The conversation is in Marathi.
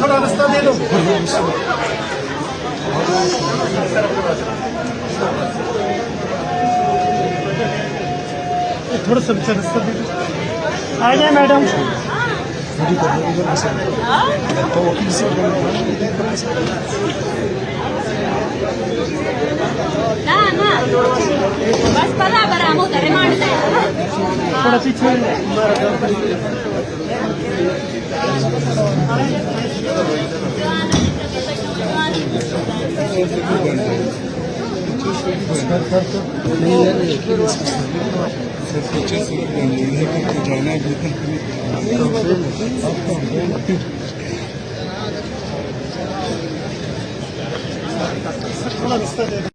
थोड़ा रास्ता दे दो। थोड़ा सा रास्ता दे दो। आ जाए मैडम। बस बराबर आमो तरे मांडते थोड़ा पीछे थोड़ा रास्ता दे दो।